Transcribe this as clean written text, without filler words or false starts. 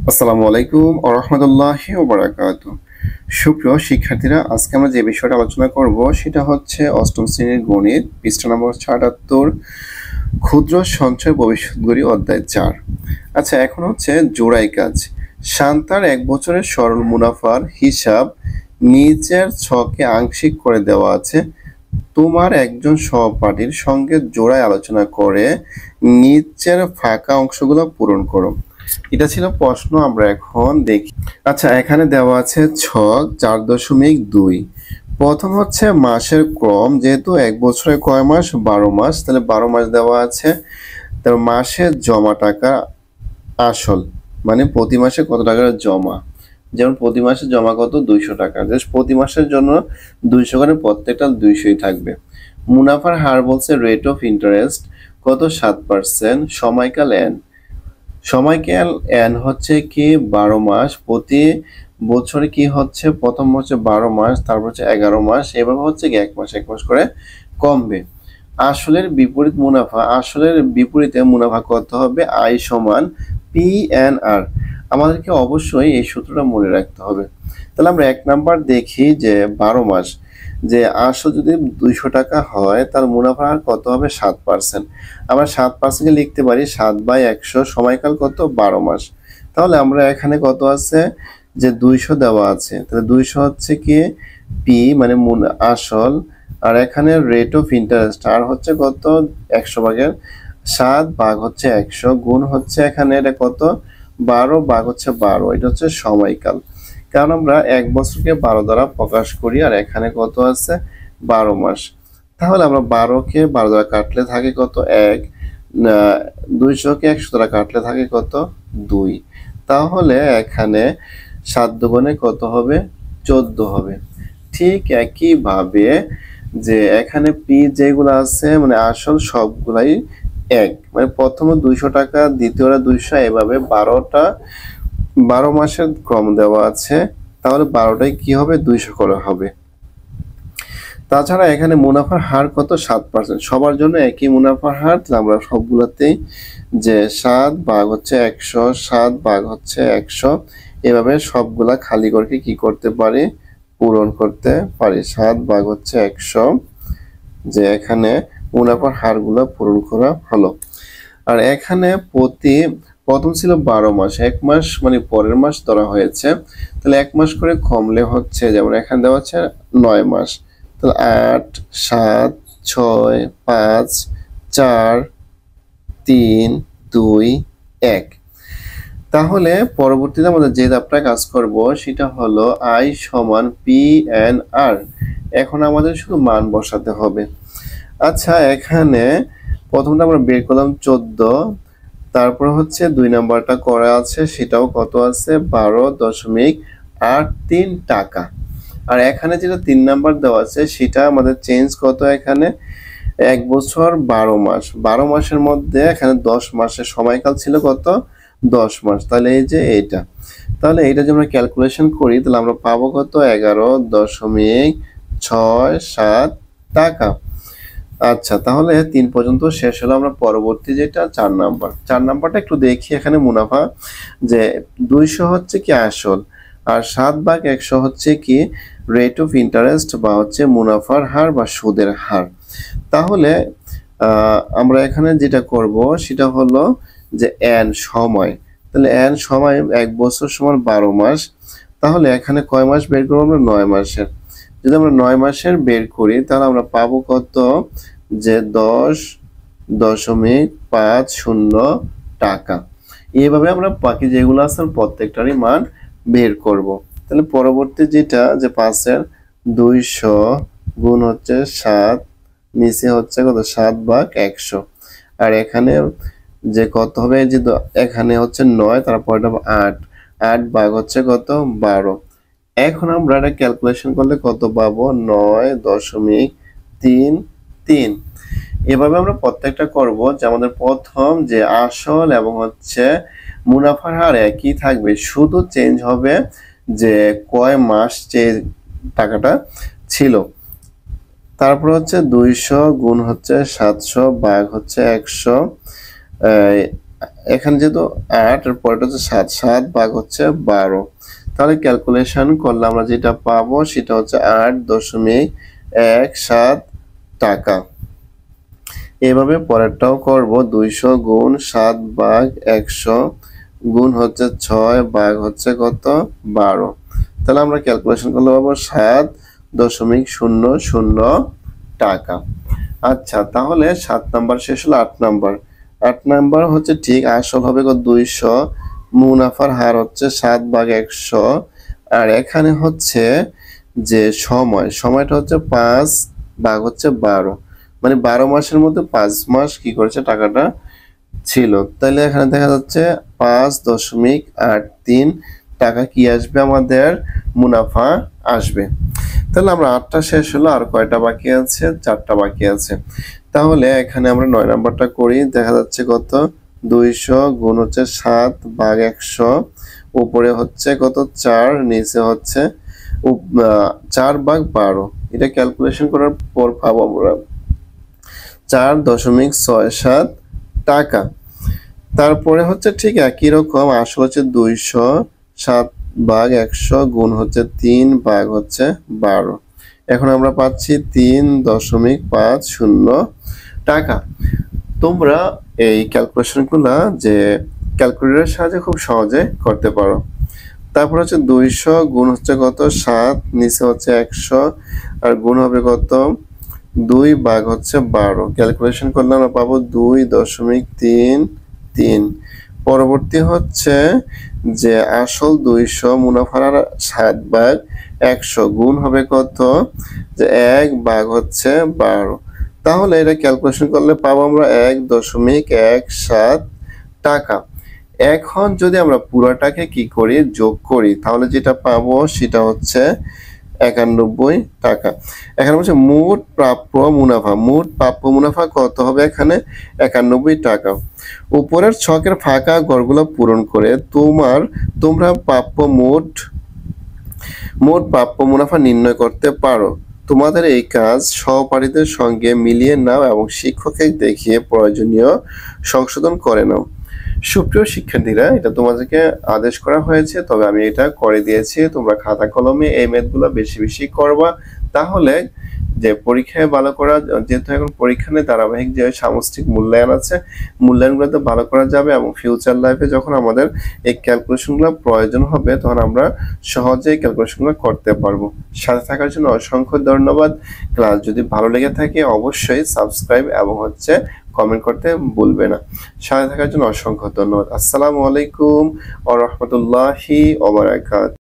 আসসালামু আলাইকুম ওয়া রাহমাতুল্লাহি ওয়া বারাকাতুহু। সুপ্রিয় শিক্ষার্থীরা, আজকে আমরা যে বিষয়টা আলোচনা করব সেটা হচ্ছে অষ্টম শ্রেণীর গণিত, পৃষ্ঠা নম্বর ৭৭, ক্ষুদ্র সঞ্চয় ভবিষ্যৎগড়ি অধ্যায় ৪। আচ্ছা, এখন হচ্ছে জোড়াই কাজ। শান্তার ১ বছরের সরল মুনাফার হিসাব নিচের ছকে আংশিক করে দেওয়া আছে। তোমার একজন সহপাঠীর সঙ্গে জোড়ায় আলোচনা করে নিচের ফাঁকা অংশগুলো পূরণ করো। এটা ছিল প্রশ্ন, আমরা এখন দেখি। আচ্ছা, এখানে দেওয়া আছে ছক ৪.২। প্রথম হচ্ছে মাসের ক্রম, যেহেতু ১ বছরে কয় মাস, ১২ মাস, তাহলে ১২ মাস দেওয়া আছে। তারপর মাসের জমা টাকা আসল, মানে প্রতি মাসে কত টাকা জমা। যেমন প্রতি মাসে জমা কত, ২০০ টাকা। জাস্ট প্রতি মাসের জন্য ২০০ করে, প্রত্যেকটা ২০০ই থাকবে। মুনাফার হার বলছে রেট অফ ইন্টারেস্ট কত, ৭%। সময়কাল এন, সময়কাল এন হচ্ছে কি ১২ মাস। প্রতি বছরে কি হচ্ছে, প্রথম হচ্ছে ১২ মাস, তারপর হচ্ছে ১১ মাস, এভাবে হচ্ছে কি ১ মাস ১ মাস করে কমবে। আসলের বিপরীত মুনাফা, আসলের বিপরীতে মুনাফা কত হবে, আই সমান পি এন আর। আমাদেরকে অবশ্যই এই সূত্রটা মনে রাখতে হবে। তাহলে আমরা ১ নাম্বার দেখি যে ১২ মাস, যে আসল যদি ২০০ টাকা হয় তার মুনাফার হার কত হবে, ৭%। আমরা ৭%কে লিখতে পারি ৭/১০০, সময়কাল কত, ১২ মাস। তাহলে আমরা এখানে কত আছে, যে ২০০ দেওয়া আছে, তাহলে ২০০ হচ্ছে কি পি মানে আসল, আর এখানে রেট অফ ইন্টারেস্ট আর হচ্ছে কত, ১০০/৭ গুণ হচ্ছে এখানে এটা কত, ১২/১২, এটা হচ্ছে সময়কাল। কারণ আমরা ১ বছরকে ১২ দ্বারা প্রকাশ করি, আর এখানে কত আছে, ১২ মাস। তাহলে আমরা ১২কে ১২ দ্বারা কাটলে থাকে কত, ১, ২০০কে ১০০ দ্বারা কাটলে থাকে কত, ২। তাহলে এখানে ৭ দুগুণে কত হবে, ১৪ হবে। ঠিক একইভাবে যে এখানে পি যেগুলো আছে মানে আসল সবগুলাই ১, মানে প্রথমে ২০০ টাকা, দ্বিতীয়টা ২০০, এভাবে ১২ মাসের ক্রম দেওয়া আছে। তাহলে ১২টাই কি হবে, ২০০ করে হবে। তাছাড়া এখানে মুনাফার হার কত, ৭%। সবার জন্য একই মুনাফার হার, আমরা সবগুলোতেই যে ৭/১০০, ৭/১০০, এভাবে সবগুলা খালি করে কি করতে পারি, পূরণ করতে পারি। ৭/১০০, যে এখানে মুনাফার হারগুলো পূরণ করা হলো। আর এখানে প্রথম ছিল ১২ মাস, ১ মাস মানে পরের মাস ধরা হয়েছে। তাহলে ১ মাস করে কমলে হচ্ছে, যেমন এখানে দেওয়া আছে ৯ মাস। তাহলে ৮, ৭, ৬, ৫, ৪, ৩, ২, ১। তাহলে পরবর্তীতে আমাদের যে ধাপটা কাজ করব সেটা হলো আই সমান পি এন আর। এখন আমাদের শুধু মান বসাতে হবে। আচ্ছা, এখানে প্রথমটা আমরা বের করলাম ১৪, তারপর হচ্ছে ২ নাম্বারটা করা আছে, সেটাও কত আছে, ১২.৮৩ টাকা। আর এখানে যেটা ৩ নাম্বার দেওয়া আছে সেটা আমাদের চেঞ্জ কত, এখানে ১ বছর ১২ মাস, ১২ মাসের মধ্যে এখানে ১০ মাসের সময়কাল ছিল কত, ১০ মাস। তাহলে এই যে এইটা, তাহলে এইটা যদি আমরা ক্যালকুলেশন করি তাহলে আমরা পাবো কত, ১১.৬৭ টাকা। আচ্ছা, তাহলে ৩ পর্যন্ত শেষ হলো। আমরা পরবর্তী যেটা ৪ নাম্বার, ৪ নাম্বারটা একটু দেখি। এখানে মুনাফা যে ২০০ হচ্ছে কি আসল, আর ৭/১০০ হচ্ছে কি রেট অফ ইন্টারেস্ট বা হচ্ছে মুনাফার হার বা সুদের হার। তাহলে আমরা এখানে যেটা করব সেটা হলো যে এন সময়, তাহলে এন সময় ১ বছর সমান ১২ মাস। তাহলে এখানে কয় মাস বের করবো আমরা, ৯ মাসের। যদি আমরা ৯ মাসের বের করি তাহলে আমরা পাবো কত, যে ১০.৫০ টাকা। এইভাবে আমরা বাকি যেগুলো আছে প্রত্যেকটারই মান বের করব। তাহলে পরবর্তী যেটা, যে ৫-এর ২০০ গুণ হচ্ছে ৭, নিচে হচ্ছে কত, ৭/১০০, আর এখানে যে কত হবে, যে এখানে হচ্ছে ৯, তারপর এটা ৮, ৮ ভাগ হচ্ছে কত, ১২। এখন আমরা এটা ক্যালকুলেশন করলে কত পাবো, ৯.33। এভাবে আমরা প্রত্যেকটা করব, যে আমাদের প্রথম যে আসল এবং হচ্ছে মুনাফার হার একই থাকবে, শুধু চেঞ্জ হবে যে কয় মাস যে টাকাটা ছিল। তারপর হচ্ছে ২০০ গুণ হচ্ছে ৭০০ ভাগ হচ্ছে ১০০, এখানে যেহেতু 8 এর পরেটা হচ্ছে 7, 7 ভাগ হচ্ছে 12। তাহলে ক্যালকুলেশন করলে আমরা যেটা পাবো সেটা হচ্ছে 8.17 টাকা। এভাবে পরেরটাও করব, 200 গুণ 7 ভাগ 100 গুণ হচ্ছে 6 ভাগ হচ্ছে কত 12। তাহলে আমরা ক্যালকুলেশন করলে পাবো 7.00 টাকা। আচ্ছা, তাহলে 7 নাম্বার শেষ হলো। 8 নাম্বার, 8 নাম্বার হচ্ছে ঠিক আসল হবে 200, মুনাফার হার হচ্ছে 7 ভাগ 100, আর এখানে হচ্ছে যে সময়টা হচ্ছে 5 ভাগ হচ্ছে 12, মানে 12 মাসের মধ্যে 5 মাস কি করেছে টাকাটা ছিল। তাহলে এখানে দেখা যাচ্ছে 5.83 টাকা কি আসবে, আমাদের মুনাফা আসবে। তাহলে আমরা 8টা শেষ হলো, আর কয়টা বাকি আছে? 4টা বাকি আছে। তাহলে এখানে আমরা 9 নাম্বারটা করি। দেখা যাচ্ছে কত, 200 গুণ হচ্ছে 7 ভাগ 100, উপরে হচ্ছে কত 4, নিচে হচ্ছে 4 ভাগ 12। এটা ক্যালকুলেশন করার পর পাবো আমরা 4.67 টাকা। তারপরে হচ্ছে ঠিক একই রকম আসল হচ্ছে 200, 7 ভাগ 100 গুণ হচ্ছে 3 ভাগ হচ্ছে 12। এখন আমরা পাচ্ছি 3.50 টাকা। তোমরা এই ক্যালকুলেশনগুলা যে ক্যালকুলেটরের সাহায্যে খুব সহজে করতে পারো। তারপর হচ্ছে 200 গুণ হচ্ছে কত 7, নিচে হচ্ছে 100, আর গুণ হবে কত 2 ভাগ হচ্ছে 12। ক্যালকুলেশন করলে আমরা পাবো 2.33। পরবর্তী হচ্ছে যে আসল 200, মুনাফার 7 ভাগ 100 গুণ হবে কত, যে 1 ভাগ হচ্ছে 12। তাহলে এটা ক্যালকুলেশন করলে পাবো আমরা 1.17 টাকা। এখন যদি আমরা পুরাটাকে কি করি, যোগ করি, তাহলে যেটা পাবো সেটা হচ্ছে 91 টাকা। এখানে বলছে মোট প্রাপ্য মুনাফা। মোট প্রাপ্য মুনাফা কত হবে এখানে? 91 টাকা। উপরের ছকের ফাঁকা ঘরগুলো পূরণ করে তোমরা প্রাপ্য মোট প্রাপ্য মুনাফা নির্ণয় করতে পারো। তোমাদের এই কাজ সহপাঠীদের সঙ্গে মিলিয়ে নাও এবং শিক্ষককে দেখিয়ে প্রয়োজনীয় সংশোধন করে নাও। সুপ্রিয় শিক্ষার্থীরা, এটা তোমাদেরকে আদেশ করা হয়েছে, তবে আমি এটা করে দিয়েছি। তোমরা খাতা কলমে এই ম্যাথগুলো বেশি বেশি করবা, তাহলে যে পরীক্ষায় ভালো করা, যেহেতু এখন পরীক্ষা নেই, ধারাবাহিক যে সামষ্টিক মূল্যায়ন আছে, মূল্যায়নগুলোতে ভালো করা যাবে এবং ফিউচার লাইফে যখন আমাদের এই ক্যালকুলেশনগুলো প্রয়োজন হবে তখন আমরা সহজেই ক্যালকুলেশনগুলো করতে পারবো। সাথে থাকার জন্য অসংখ্য ধন্যবাদ। ক্লাস যদি ভালো লেগে থাকে অবশ্যই সাবস্ক্রাইব এবং কমেন্ট করতে ভুলবে না। সাথে থাকার জন্য অসংখ্য ধন্যবাদ। আসসালামু আলাইকুম ওয়া রাহমাতুল্লাহি ওয়া বারাকাতুহু।